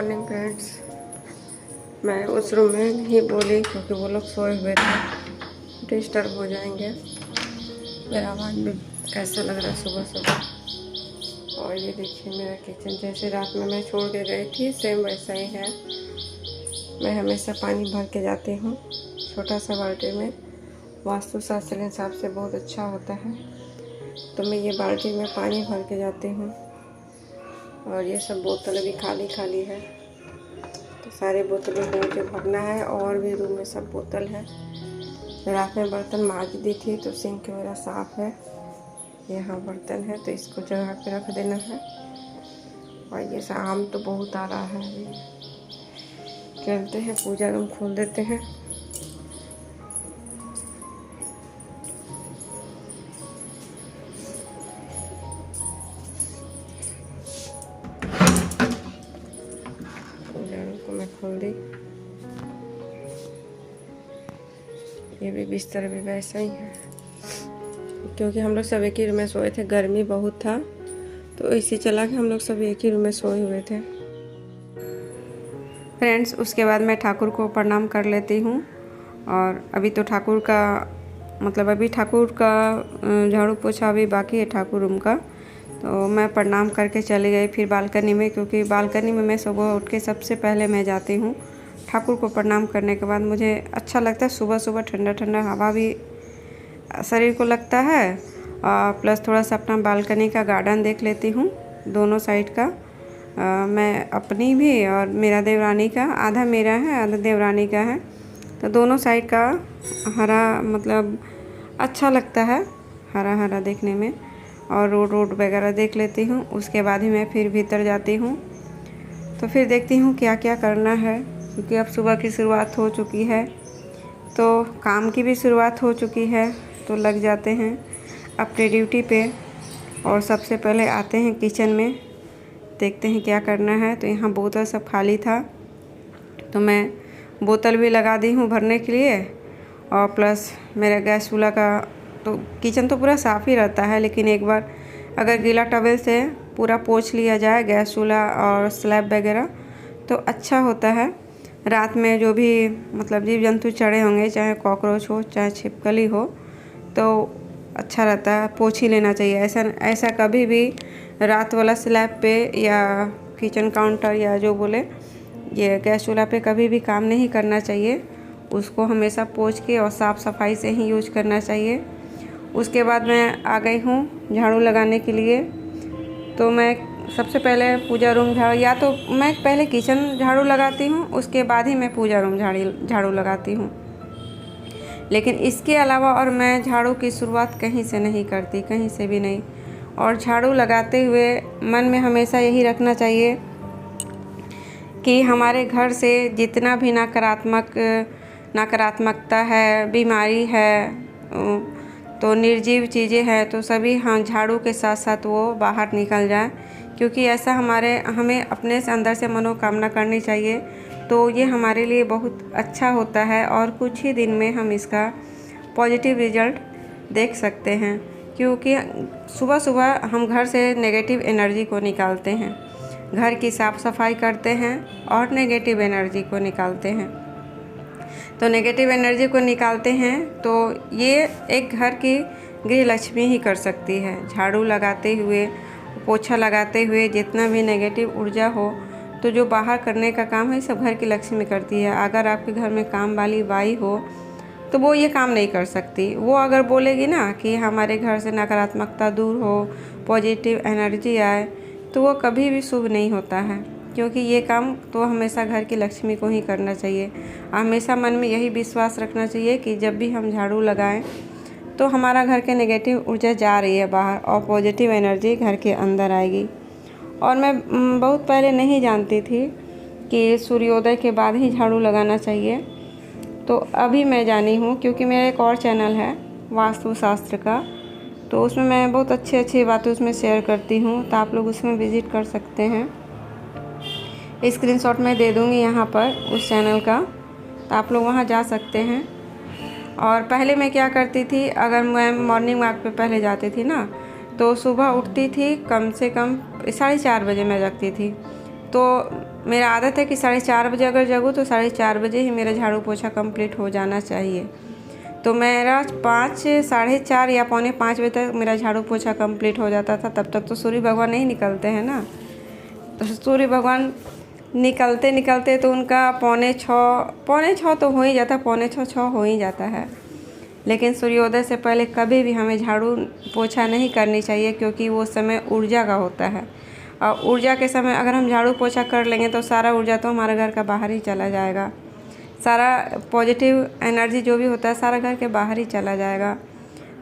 Morning friends. मैं उस room में नहीं बोली क्योंकि वो लोग सोए हुए थे, डिस्टर्ब हो जाएंगे। मेरा आवाज़ भी कैसा लग रहा है सुबह सुबह। और ये देखिए मेरा किचन जैसे रात में मैं छोड़ के गई थी सेम वैसा ही है। मैं हमेशा पानी भर के जाती हूँ छोटा सा बाल्टी में। वास्तु शास्त्र के हिसाब से बहुत अच्छा होता है, तो मैं ये बाल्टी में पानी भर के जाती हूँ। और ये सब बोतल भी खाली खाली है, तो सारी बोतलों को मुझे भरना है। और भी रूम में सब बोतल है। रात में बर्तन मांज दी थी तो सिंक मेरा साफ़ है। यहाँ बर्तन है तो इसको जगह पे रख देना है। और ये आम तो बहुत आ रहा है। अभी चलते हैं पूजा रूम खोल देते हैं। पूजा रूम को मैं खोल दी। ये भी बिस्तर भी वैसा ही है क्योंकि हम लोग सब एक ही रूम में सोए थे। गर्मी बहुत था तो इसी चला के हम लोग सब एक ही रूम में सोए हुए थे। फ्रेंड्स, उसके बाद मैं ठाकुर को प्रणाम कर लेती हूँ। और अभी तो ठाकुर का अभी ठाकुर का झाड़ू पोछा अभी बाकी है ठाकुर रूम का। तो मैं प्रणाम करके चली गई फिर बालकनी में, क्योंकि बालकनी में मैं सुबह उठ के सबसे पहले मैं जाती हूँ। ठाकुर को प्रणाम करने के बाद मुझे अच्छा लगता है। सुबह सुबह ठंडा ठंडा हवा भी शरीर को लगता है, और प्लस थोड़ा सा अपना बालकनी का गार्डन देख लेती हूँ दोनों साइड का। मैं अपनी भी और मेरा देवरानी का, आधा मेरा है आधा देवरानी का है, तो दोनों साइड का हरा अच्छा लगता है, हरा हरा देखने में। और रोड वगैरह देख लेती हूँ। उसके बाद ही मैं फिर भीतर जाती हूँ, तो फिर देखती हूँ क्या क्या करना है, क्योंकि अब सुबह की शुरुआत हो चुकी है तो काम की भी शुरुआत हो चुकी है। तो लग जाते हैं अपनी ड्यूटी पे। और सबसे पहले आते हैं किचन में, देखते हैं क्या करना है। तो यहाँ बोतल सब खाली था तो मैं बोतल भी लगा दी हूँ भरने के लिए। और प्लस मेरा गैस चूल्हा का तो किचन तो पूरा साफ़ ही रहता है, लेकिन एक बार अगर गीला टॉवल से पूरा पोंछ लिया जाए गैस चूल्हा और स्लैब वगैरह तो अच्छा होता है। रात में जो भी जीव जंतु चढ़े होंगे, चाहे कॉकरोच हो चाहे छिपकली हो, तो अच्छा रहता है, पोंछ ही लेना चाहिए। ऐसा कभी भी रात वाला स्लैब पे या किचन काउंटर या जो बोले ये गैस चूल्हा पे कभी भी काम नहीं करना चाहिए। उसको हमेशा पोंछ के और साफ़ सफाई से ही यूज करना चाहिए। उसके बाद मैं आ गई हूँ झाड़ू लगाने के लिए। तो मैं सबसे पहले पूजा रूम या तो मैं पहले किचन झाड़ू लगाती हूँ, उसके बाद ही मैं पूजा रूम झाड़ू लगाती हूँ। लेकिन इसके अलावा और मैं झाड़ू की शुरुआत कहीं से नहीं करती, कहीं से भी नहीं। और झाड़ू लगाते हुए मन में हमेशा यही रखना चाहिए कि हमारे घर से जितना भी नकारात्मकता है, बीमारी है, तो निर्जीव चीज़ें हैं, तो सभी झाड़ू के साथ साथ वो बाहर निकल जाए। क्योंकि ऐसा हमें अपने से अंदर से मनोकामना करनी चाहिए, तो ये हमारे लिए बहुत अच्छा होता है। और कुछ ही दिन में हम इसका पॉजिटिव रिजल्ट देख सकते हैं। क्योंकि सुबह सुबह हम घर से नेगेटिव एनर्जी को निकालते हैं, घर की साफ़ सफाई करते हैं और नेगेटिव एनर्जी को निकालते हैं। तो नेगेटिव एनर्जी को निकालते हैं तो ये एक घर की गृह लक्ष्मी ही कर सकती है। झाड़ू लगाते हुए, पोछा लगाते हुए जितना भी नेगेटिव ऊर्जा हो, तो जो बाहर करने का काम है सब घर की लक्ष्मी करती है। अगर आपके घर में काम वाली बाई हो तो वो ये काम नहीं कर सकती। वो अगर बोलेगी ना कि हमारे घर से नकारात्मकता दूर हो, पॉजिटिव एनर्जी आए, तो वो कभी भी शुभ नहीं होता है। क्योंकि ये काम तो हमेशा घर की लक्ष्मी को ही करना चाहिए। हमेशा मन में यही विश्वास रखना चाहिए कि जब भी हम झाड़ू लगाएं तो हमारा घर के नेगेटिव ऊर्जा जा रही है बाहर और पॉजिटिव एनर्जी घर के अंदर आएगी। और मैं बहुत पहले नहीं जानती थी कि सूर्योदय के बाद ही झाड़ू लगाना चाहिए, तो अभी मैं जानी हूँ। क्योंकि मेरा एक और चैनल है वास्तु शास्त्र का, तो उसमें मैं बहुत अच्छी बातें उसमें शेयर करती हूँ, तो आप लोग उसमें विज़िट कर सकते हैं। स्क्रीनशॉट मैं दे दूँगी यहाँ पर उस चैनल का, तो आप लोग वहाँ जा सकते हैं। और पहले मैं क्या करती थी, अगर मैं मॉर्निंग वॉक पे पहले जाती थी ना, तो सुबह उठती थी कम से कम 4:30 बजे मैं जगती थी। तो मेरा आदत है कि 4:30 बजे अगर जगूँ तो 4:30 बजे ही मेरा झाड़ू पोछा कंप्लीट हो जाना चाहिए। तो मेरा 5, 4:30 या 4:45 बजे तक मेरा झाड़ू पोछा कंप्लीट हो जाता था। तब तक तो सूर्य भगवान नहीं निकलते हैं ना। तो सूर्य भगवान निकलते निकलते तो उनका 5:45 तो हो ही जाता, 5:45 हो ही जाता है। लेकिन सूर्योदय से पहले कभी भी हमें झाड़ू पोछा नहीं करनी चाहिए, क्योंकि वो समय ऊर्जा का होता है। और ऊर्जा के समय अगर हम झाड़ू पोछा कर लेंगे तो सारा ऊर्जा तो हमारे घर का बाहर ही चला जाएगा। सारा पॉजिटिव एनर्जी जो भी होता है सारा घर के बाहर ही चला जाएगा।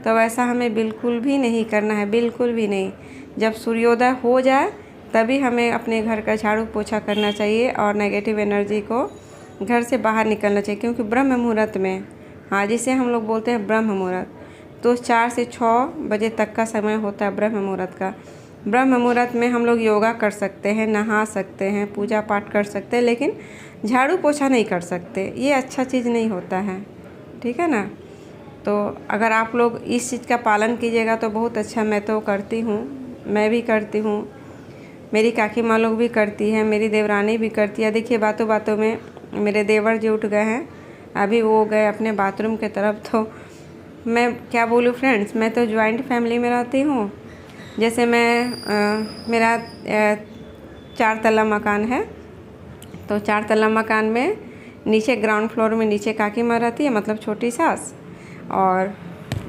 तो वैसा हमें बिल्कुल भी नहीं करना है, बिल्कुल भी नहीं। जब सूर्योदय हो जाए तभी हमें अपने घर का झाड़ू पोछा करना चाहिए और नेगेटिव एनर्जी को घर से बाहर निकलना चाहिए। क्योंकि ब्रह्म मुहूर्त में, हाँ, जिसे हम लोग बोलते हैं ब्रह्म मुहूर्त, तो 4 से 6 बजे तक का समय होता है ब्रह्म मुहूर्त का। ब्रह्म मुहूर्त में हम लोग योगा कर सकते हैं, नहा सकते हैं, पूजा पाठ कर सकते हैं, लेकिन झाड़ू पोछा नहीं कर सकते। ये अच्छा चीज़ नहीं होता है, ठीक है ना। तो अगर आप लोग इस चीज़ का पालन कीजिएगा तो बहुत अच्छा। मैं तो करती हूँ, मैं भी करती हूँ, मेरी काकी माँ लोग भी करती है, मेरी देवरानी भी करती है। देखिए बातों बातों में मेरे देवर जी उठ गए हैं, अभी वो गए अपने बाथरूम के तरफ। तो मैं क्या बोलूँ फ्रेंड्स, मैं तो जॉइंट फैमिली में रहती हूँ। जैसे मेरा 4 तल्ला मकान है, तो 4 तल्ला मकान में नीचे ग्राउंड फ्लोर में नीचे काकी माँ रहती है, मतलब छोटी सास, और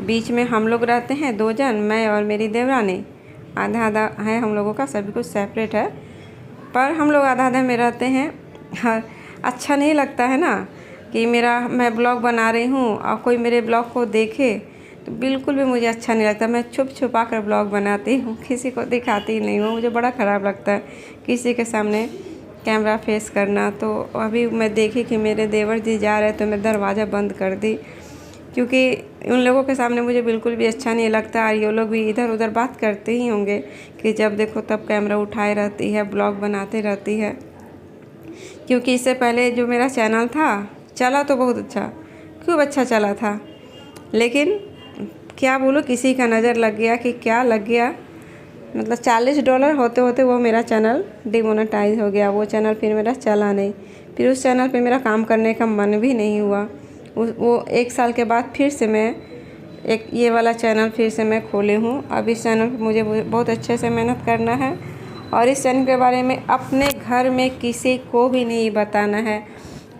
बीच में हम लोग रहते हैं 2 जन, मैं और मेरी देवरानी। आधा आधा है हम लोगों का, सभी कुछ सेपरेट है, पर हम लोग आधा आधा में रहते हैं। और अच्छा नहीं लगता है ना कि मैं ब्लॉग बना रही हूँ और कोई मेरे ब्लॉग को देखे, तो बिल्कुल भी मुझे अच्छा नहीं लगता। मैं छुप छुपा कर ब्लॉग बनाती हूँ, किसी को दिखाती ही नहीं हूँ। मुझे बड़ा ख़राब लगता है किसी के सामने कैमरा फेस करना। तो अभी मैं देखी कि मेरे देवर जी जा रहे, तो मैं दरवाज़ा बंद कर दी, क्योंकि उन लोगों के सामने मुझे बिल्कुल भी अच्छा नहीं लगता। और ये लोग भी इधर उधर बात करते ही होंगे कि जब देखो तब कैमरा उठाए रहती है, ब्लॉग बनाते रहती है। क्योंकि इससे पहले जो मेरा चैनल था चला तो बहुत अच्छा, खूब अच्छा चला था, लेकिन क्या बोलूँ, किसी का नज़र लग गया कि क्या लग गया, मतलब $40 होते होते वो मेरा चैनल डिमोनेटाइज हो गया। वो चैनल फिर मेरा चला नहीं, फिर उस चैनल पे मेरा काम करने का मन भी नहीं हुआ। वो 1 साल के बाद फिर से मैं ये वाला चैनल फिर से मैं खोले हूँ। अब इस चैनल पे मुझे बहुत अच्छे से मेहनत करना है, और इस चैनल के बारे में अपने घर में किसी को भी नहीं बताना है,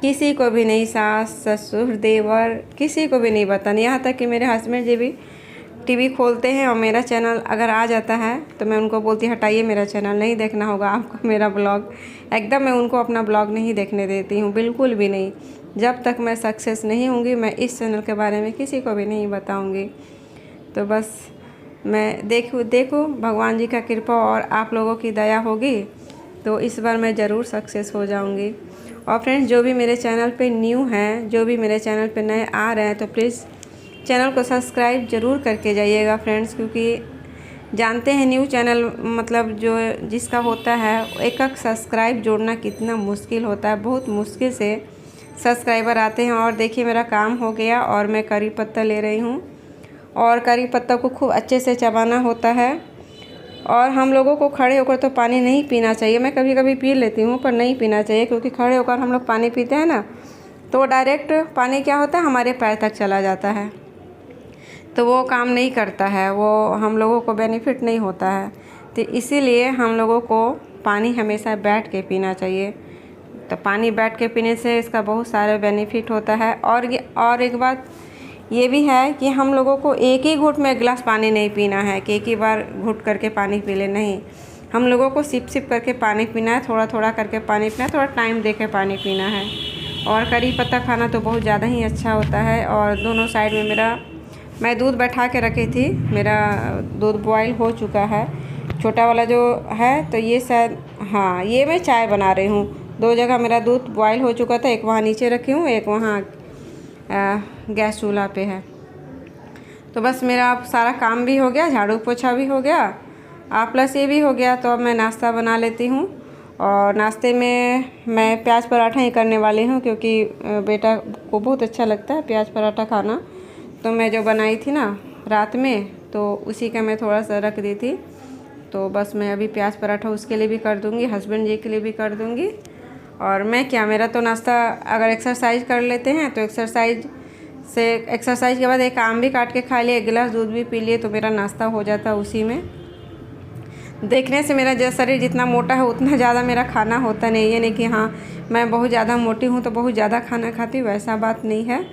किसी को भी नहीं, सास ससुर देवर, किसी को भी नहीं बताना। यहाँ तक कि मेरे हस्बैंड जी भी टीवी खोलते हैं और मेरा चैनल अगर आ जाता है तो मैं उनको बोलती हटाइए, मेरा चैनल नहीं देखना होगा आपको, मेरा ब्लॉग। एकदम मैं उनको अपना ब्लॉग नहीं देखने देती हूँ, बिल्कुल भी नहीं। जब तक मैं सक्सेस नहीं होंगी मैं इस चैनल के बारे में किसी को भी नहीं बताऊँगी। तो बस मैं देखूँ भगवान जी का कृपा और आप लोगों की दया होगी तो इस बार मैं ज़रूर सक्सेस हो जाऊँगी। और फ्रेंड्स, जो भी मेरे चैनल पे न्यू हैं, जो भी मेरे चैनल पे नए आ रहे हैं, तो प्लीज़ चैनल को सब्सक्राइब ज़रूर करके जाइएगा फ्रेंड्स। क्योंकि जानते हैं न्यू चैनल मतलब जो जिसका होता है, एक सब्सक्राइब जोड़ना कितना मुश्किल होता है। बहुत मुश्किल से सब्सक्राइबर आते हैं। और देखिए मेरा काम हो गया और मैं करी पत्ता ले रही हूँ, और करी पत्ता को खूब अच्छे से चबाना होता है। और हम लोगों को खड़े होकर तो पानी नहीं पीना चाहिए। मैं कभी कभी पी लेती हूँ, पर नहीं पीना चाहिए, क्योंकि खड़े होकर हम लोग पानी पीते हैं ना, तो डायरेक्ट पानी क्या होता है, हमारे पैर तक चला जाता है, तो वो काम नहीं करता है, वो हम लोगों को बेनिफिट नहीं होता है। तो इसीलिए हम लोगों को पानी हमेशा बैठ के पीना चाहिए। तो पानी बैठ के पीने से इसका बहुत सारे बेनिफिट होता है। और एक बात ये भी है कि हम लोगों को एक ही घूंट में 1 गिलास पानी नहीं पीना है कि एक ही बार घूंट करके पानी पी ले, नहीं। हम लोगों को सिप सिप करके पानी पीना है, थोड़ा थोड़ा करके पानी पीना है, थोड़ा टाइम दे के पानी पीना है। और करी पत्ता खाना तो बहुत ज़्यादा ही अच्छा होता है। और दोनों साइड में मैं दूध बैठा के रखी थी, मेरा दूध बॉयल हो चुका है, छोटा वाला जो है। तो ये शायद, हाँ, ये मैं चाय बना रही हूँ। 2 जगह मेरा दूध बॉयल हो चुका था, एक वहाँ नीचे रखी हूँ, एक वहाँ गैस चूल्हा पे है। तो बस मेरा सारा काम भी हो गया, झाड़ू पोछा भी हो गया, प्लस ये भी हो गया। तो अब मैं नाश्ता बना लेती हूँ। और नाश्ते में मैं प्याज पराठा ही करने वाली हूँ, क्योंकि बेटा को बहुत अच्छा लगता है प्याज पराठा खाना। तो मैं जो बनाई थी ना रात में, तो उसी का मैं थोड़ा सा रख दी थी। तो बस मैं अभी प्याज पराठा उसके लिए भी कर दूँगी, हस्बैंड जी के लिए भी कर दूँगी, और मैं क्या, मेरा तो नाश्ता अगर एक्सरसाइज कर लेते हैं तो एक्सरसाइज के बाद एक आम भी काट के खा लिए, एक गिलास दूध भी पी लिए तो मेरा नाश्ता हो जाता उसी में। देखने से मेरा शरीर जितना मोटा है उतना ज़्यादा मेरा खाना होता नहीं है, नहीं कि हाँ मैं बहुत ज़्यादा मोटी हूँ तो बहुत ज़्यादा खाना खाती हूँ, वैसा बात नहीं है।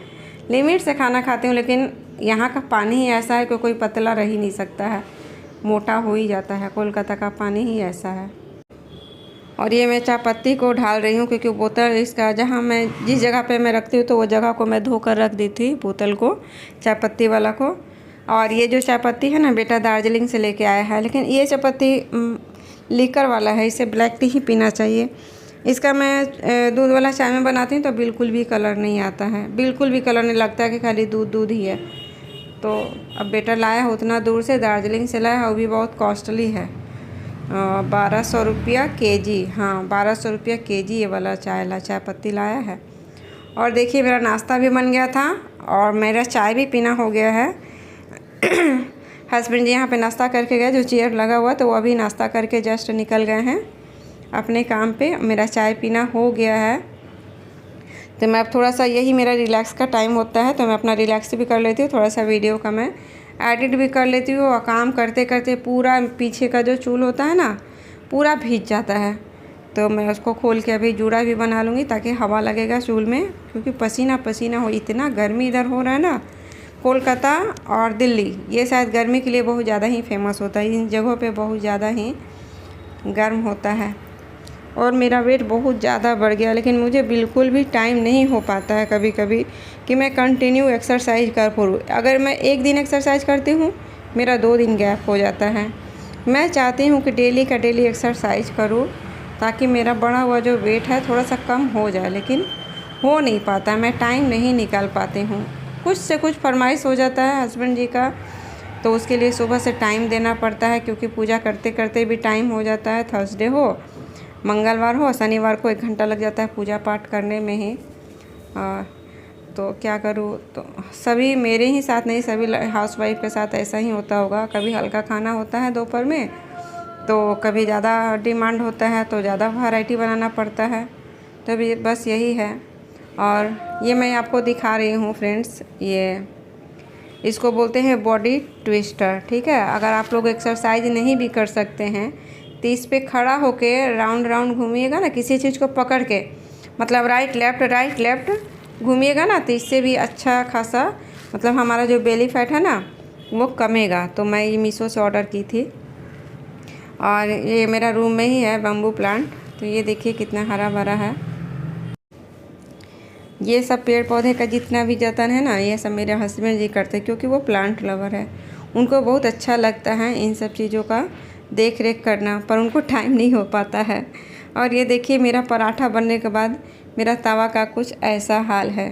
लिमिट से खाना खाती हूँ, लेकिन यहाँ का पानी ही ऐसा है कि कोई पतला रह ही नहीं सकता है, मोटा हो ही जाता है। कोलकाता का पानी ही ऐसा है। और ये मैं चाय पत्ती को ढाल रही हूँ क्योंकि बोतल इसका जहाँ मैं जिस जगह पे मैं रखती हूँ तो वो जगह को मैं धोकर रख दी थी, बोतल को, चाय पत्ती वाला को। और ये जो चाय पत्ती है ना बेटा दार्जिलिंग से लेके आया है, लेकिन ये चाय पत्ती लीकर वाला है, इसे ब्लैक टी ही पीना चाहिए। इसका मैं दूध वाला चाय में बनाती हूँ तो बिल्कुल भी कलर नहीं आता है, बिल्कुल भी कलर नहीं लगता है कि खाली दूध ही है। तो अब बेटा लाया है उतना दूर से, दार्जिलिंग से लाया है, वो भी बहुत कॉस्टली है, 1200 रुपया केजी। हाँ 1200 रुपया केजी ये वाला चाय पत्ती लाया है। और देखिए मेरा नाश्ता भी बन गया था और मेरा चाय भी पीना हो गया है। हस्बैंड जी यहाँ पे नाश्ता करके गए, जो चेयर लगा हुआ तो वो अभी नाश्ता करके जस्ट निकल गए हैं अपने काम पे। मेरा चाय पीना हो गया है तो मैं अब थोड़ा सा, यही मेरा रिलैक्स का टाइम होता है तो मैं अपना रिलैक्स भी कर लेती हूँ, थोड़ा सा वीडियो का मैं एडिट भी कर लेती हूँ। और काम करते करते पूरा पीछे का जो चूल होता है ना पूरा भीग जाता है, तो मैं उसको खोल के अभी जूड़ा भी बना लूँगी ताकि हवा लगेगा चूल में, क्योंकि पसीना पसीना हो, इतना गर्मी इधर हो रहा है ना। कोलकाता और दिल्ली ये शायद गर्मी के लिए बहुत ज़्यादा ही फेमस होता है, इन जगहों पे बहुत ज़्यादा ही गर्म होता है। और मेरा वेट बहुत ज़्यादा बढ़ गया, लेकिन मुझे बिल्कुल भी टाइम नहीं हो पाता है कभी कभी कि मैं कंटिन्यू एक्सरसाइज कर पाऊँ। अगर मैं एक दिन एक्सरसाइज करती हूँ मेरा 2 दिन गैप हो जाता है। मैं चाहती हूँ कि डेली का डेली एक्सरसाइज करूँ ताकि मेरा बढ़ा हुआ जो वेट है थोड़ा सा कम हो जाए, लेकिन हो नहीं पाता, मैं टाइम नहीं निकाल पाती हूँ। कुछ से कुछ फरमाइश हो जाता है हस्बैंड जी का, तो उसके लिए सुबह से टाइम देना पड़ता है, क्योंकि पूजा करते करते भी टाइम हो जाता है। थर्सडे हो, मंगलवार हो, शनिवार को 1 घंटा लग जाता है पूजा पाठ करने में ही। तो क्या करूँ, तो सभी मेरे ही साथ नहीं, सभी हाउसवाइफ के साथ ऐसा ही होता होगा। कभी हल्का खाना होता है दोपहर में, तो कभी ज़्यादा डिमांड होता है तो ज़्यादा वैरायटी बनाना पड़ता है, तो भी बस यही है। और ये मैं आपको दिखा रही हूँ फ्रेंड्स, ये इसको बोलते हैं बॉडी ट्विस्टर, ठीक है। अगर आप लोग एक्सरसाइज नहीं भी कर सकते हैं तो इस पे खड़ा होके राउंड राउंड घूमिएगा ना, किसी चीज़ को पकड़ के, मतलब राइट लेफ़्ट घूमिएगा ना, तो इससे भी अच्छा खासा मतलब हमारा जो बेली फैट है ना वो कमेगा। तो मैं ये मीशो से ऑर्डर की थी और ये मेरा रूम में ही है बम्बू प्लांट। तो ये देखिए कितना हरा भरा है। ये सब पेड़ पौधे का जितना भी जतन है ना, ये सब मेरे हस्बैंड जी करते हैं, क्योंकि वो प्लांट लवर है, उनको बहुत अच्छा लगता है इन सब चीज़ों का देख रेख करना, पर उनको टाइम नहीं हो पाता है। और ये देखिए मेरा पराठा बनने के बाद मेरा तवा का कुछ ऐसा हाल है,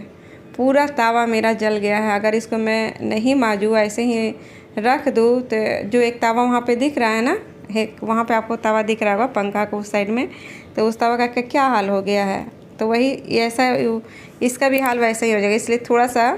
पूरा तवा मेरा जल गया है। अगर इसको मैं नहीं मांजूँ, ऐसे ही रख दूँ, तो जो एक तवा वहाँ पे दिख रहा है ना, एक वहाँ पे आपको तवा दिख रहा होगा पंखा को उस साइड में, तो उस तवा का क्या हाल हो गया है, तो वही ऐसा इसका भी हाल वैसा ही हो जाएगा। इसलिए थोड़ा सा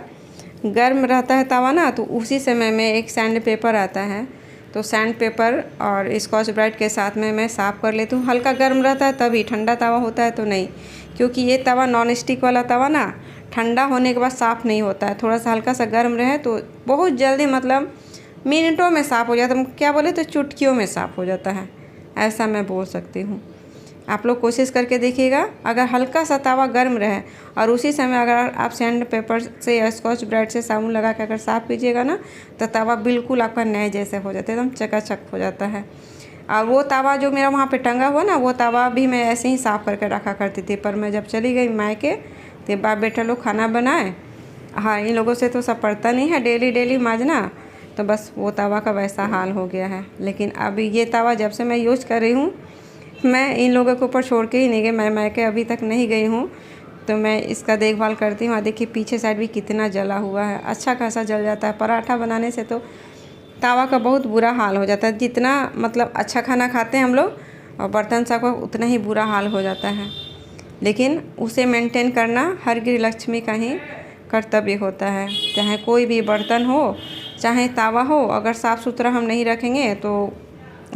गर्म रहता है तवा ना, तो उसी समय में एक सैंड पेपर आता है, तो सैंड पेपर और स्कॉच ब्राइट के साथ में मैं साफ़ कर लेती हूँ। हल्का गर्म रहता है तभी, ठंडा तवा होता है तो नहीं, क्योंकि ये तवा नॉन स्टिक वाला तवा ना ठंडा होने के बाद साफ़ नहीं होता है। थोड़ा सा हल्का सा गर्म रहे तो बहुत जल्दी, मतलब मिनटों में साफ़ हो जाता है, क्या बोले तो चुटकियों में साफ़ हो जाता है, ऐसा मैं बोल सकती हूँ। आप लोग कोशिश करके देखिएगा, अगर हल्का सा तवा गर्म रहे और उसी समय अगर आप सैंड पेपर से या स्कॉच ब्राइट से साबुन लगा के अगर साफ़ कीजिएगा ना, तो तवा बिल्कुल आपका नए जैसे हो जाता है, एकदम चकाचक हो जाता है। और वो तवा जो मेरा वहाँ पे टंगा हुआ ना, वो तवा भी मैं ऐसे ही साफ़ करके रखा करती थी, पर मैं जब चली गई मायके तो बाप बेटा लोग खाना बनाए। हाँ, इन लोगों से तो सब पड़ता नहीं है डेली मांजना, तो बस वो तवा का वैसा हाल हो गया है। लेकिन अभी ये तवा जब से मैं यूज़ कर रही हूँ, मैं इन लोगों के ऊपर छोड़ के ही नहीं गई, मैं मायके अभी तक नहीं गई हूँ, तो मैं इसका देखभाल करती हूँ। देखिए पीछे साइड भी कितना जला हुआ है, अच्छा खासा जल जाता है। पराठा बनाने से तो तवा का बहुत बुरा हाल हो जाता है, जितना मतलब अच्छा खाना खाते हैं हम लोग और बर्तन साफ का उतना ही बुरा हाल हो जाता है। लेकिन उसे मेंटेन करना हर गृह लक्ष्मी का ही कर्तव्य होता है, चाहे कोई भी बर्तन हो चाहे तवा हो, अगर साफ़ सुथरा हम नहीं रखेंगे तो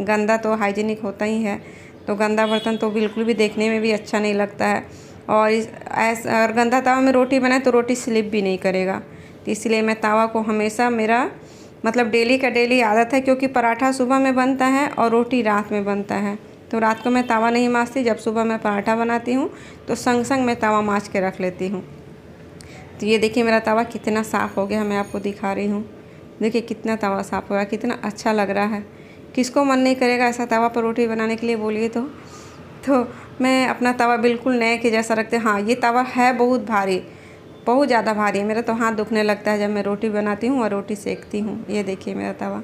गंदा तो हाइजीनिक होता ही है। तो तो गंदा बर्तन तो बिल्कुल भी देखने में भी अच्छा नहीं लगता है। और ऐसा अगर गंदा तवा में रोटी बनाए तो रोटी स्लिप भी नहीं करेगा। तो इसलिए मैं तवा को हमेशा, मेरा मतलब डेली का डेली आदत है, क्योंकि पराठा सुबह में बनता है और रोटी रात में बनता है। तो रात को मैं तवा नहीं माँजती, जब सुबह मैं पराठा बनाती हूँ तो संग संग मैं तवा माँज के रख लेती हूँ। तो ये देखिए मेरा तवा कितना साफ़ हो गया, मैं आपको दिखा रही हूँ। देखिए कितना तवा साफ़ हो गया, कितना अच्छा लग रहा है। किसको मन नहीं करेगा ऐसा तवा पर रोटी बनाने के लिए, बोलिए तो मैं अपना तवा बिल्कुल नए के जैसा रखते। हाँ, ये तवा है बहुत भारी, बहुत ज़्यादा भारी है। मेरा तो हाथ दुखने लगता है जब मैं रोटी बनाती हूँ और रोटी सेकती हूँ। ये देखिए मेरा तवा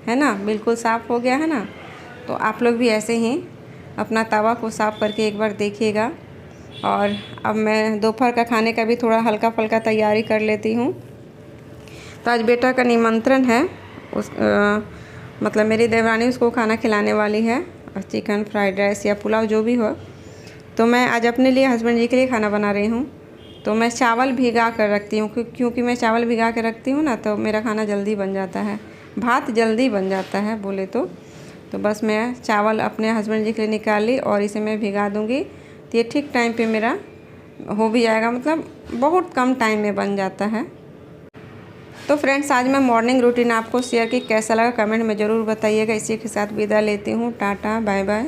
है ना, बिल्कुल साफ़ हो गया है ना। तो आप लोग भी ऐसे ही अपना तवा को साफ़ करके एक बार देखिएगा। और अब मैं दोपहर का खाने का भी थोड़ा हल्का फुल्का तैयारी कर लेती हूँ। तो आज बेटा का निमंत्रण है, मतलब मेरी देवरानी उसको खाना खिलाने वाली है, और चिकन फ्राइड राइस या पुलाव जो भी हो। तो मैं आज अपने लिए, हस्बैंड जी के लिए खाना बना रही हूँ। तो मैं चावल भिगा कर रखती हूँ, क्योंकि मैं चावल भिगा के रखती हूँ ना, तो मेरा खाना जल्दी बन जाता है, भात जल्दी बन जाता है बोले तो बस मैं चावल अपने हस्बैंड जी के लिए निकाल ली और इसे मैं भिगा दूँगी। तो ये ठीक टाइम पे मेरा हो भी जाएगा, मतलब बहुत कम टाइम में बन जाता है। तो फ्रेंड्स, आज मैं मॉर्निंग रूटीन आपको शेयर की, कैसा लगा कमेंट में ज़रूर बताइएगा। इसी के साथ विदा लेती हूँ, टाटा बाय बाय।